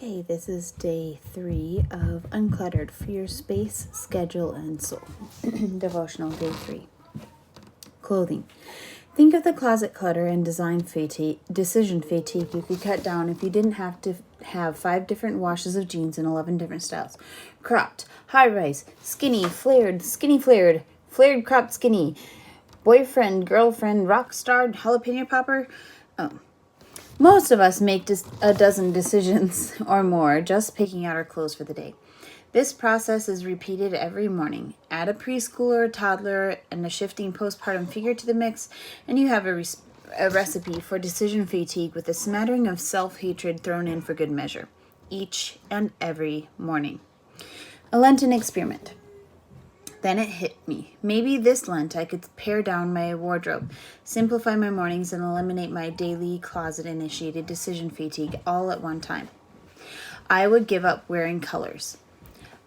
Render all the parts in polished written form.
Okay, this is day 3 of Uncluttered for your space, schedule, and soul. Devotional day 3. Clothing. Think of the closet clutter and decision fatigue you could cut down if you didn't have to have 5 different washes of jeans in 11 different styles. Cropped, high-rise, skinny, flared, flared, cropped, skinny, boyfriend, girlfriend, rock star, jalapeno popper. Most of us make a dozen decisions or more just picking out our clothes for the day. This process is repeated every morning. Add a preschooler, a toddler, and a shifting postpartum figure to the mix, and you have a recipe for decision fatigue with a smattering of self-hatred thrown in for good measure, each and every morning. A Lenten experiment. Then it hit me. Maybe this Lent I could pare down my wardrobe, simplify my mornings, and eliminate my daily closet-initiated decision fatigue all at one time. I would give up wearing colors.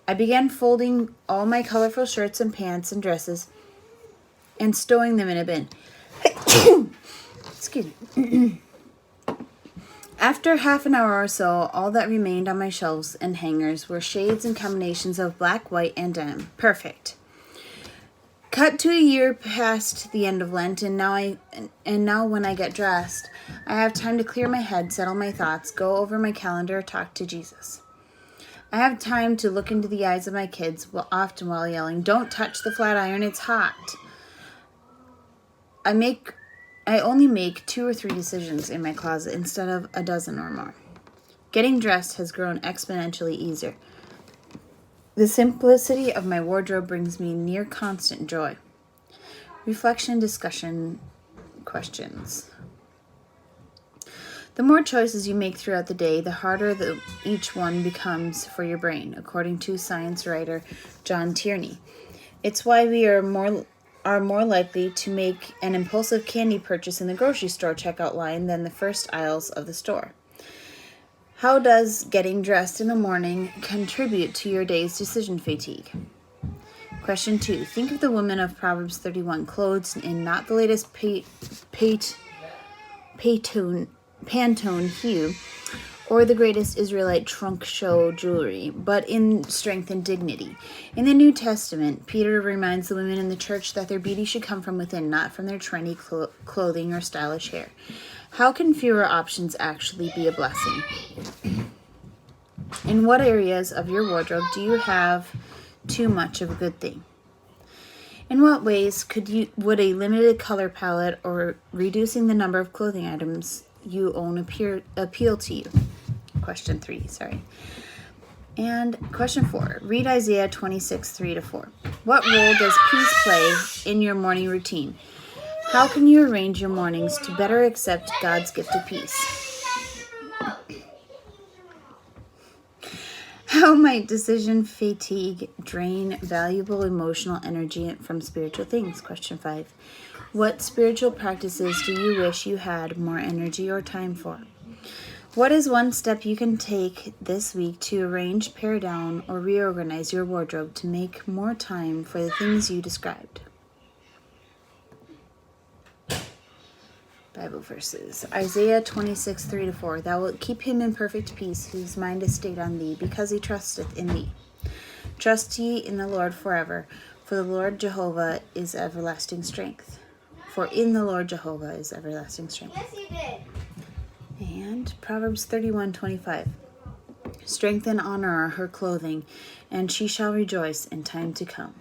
I began folding all my colorful shirts and pants and dresses and stowing them in a bin. Excuse me. After half an hour or so, all that remained on my shelves and hangers were shades and combinations of black, white, and denim. Perfect. Cut to a year past the end of Lent, and now when I get dressed, I have time to clear my head, settle my thoughts, go over my calendar, talk to Jesus. I have time to look into the eyes of my kids, often while yelling, "Don't touch the flat iron, it's hot." I only make 2 or 3 decisions in my closet instead of a dozen or more. Getting dressed has grown exponentially easier. The simplicity of my wardrobe brings me near constant joy. Reflection, discussion, questions. The more choices you make throughout the day, the harder each one becomes for your brain, according to science writer John Tierney. It's why we are more likely to make an impulsive candy purchase in the grocery store checkout line than the first aisles of the store. How does getting dressed in the morning contribute to your day's decision fatigue? Question 2. Think of the woman of Proverbs 31, clothed in not the latest Pantone hue or the greatest Israelite trunk show jewelry, but in strength and dignity. In the New Testament, Peter reminds the women in the church that their beauty should come from within, not from their trendy clothing or stylish hair. How can fewer options actually be a blessing? In what areas of your wardrobe do you have too much of a good thing? In what ways would a limited color palette or reducing the number of clothing items you own appeal to you? Question 3, sorry. And question 4, read Isaiah 26, 3-4. What role does peace play in your morning routine? How can you arrange your mornings to better accept God's gift of peace? How might decision fatigue drain valuable emotional energy from spiritual things? Question 5. What spiritual practices do you wish you had more energy or time for? What is one step you can take this week to arrange, pare down, or reorganize your wardrobe to make more time for the things you described? Bible verses. Isaiah 26, 3-4. Thou wilt keep him in perfect peace, whose mind is stayed on thee, because he trusteth in thee. Trust ye in the Lord forever, for the Lord Jehovah is everlasting strength. For in the Lord Jehovah is everlasting strength. Yes, you did. And Proverbs 31:25. Strength and honor are her clothing, and she shall rejoice in time to come.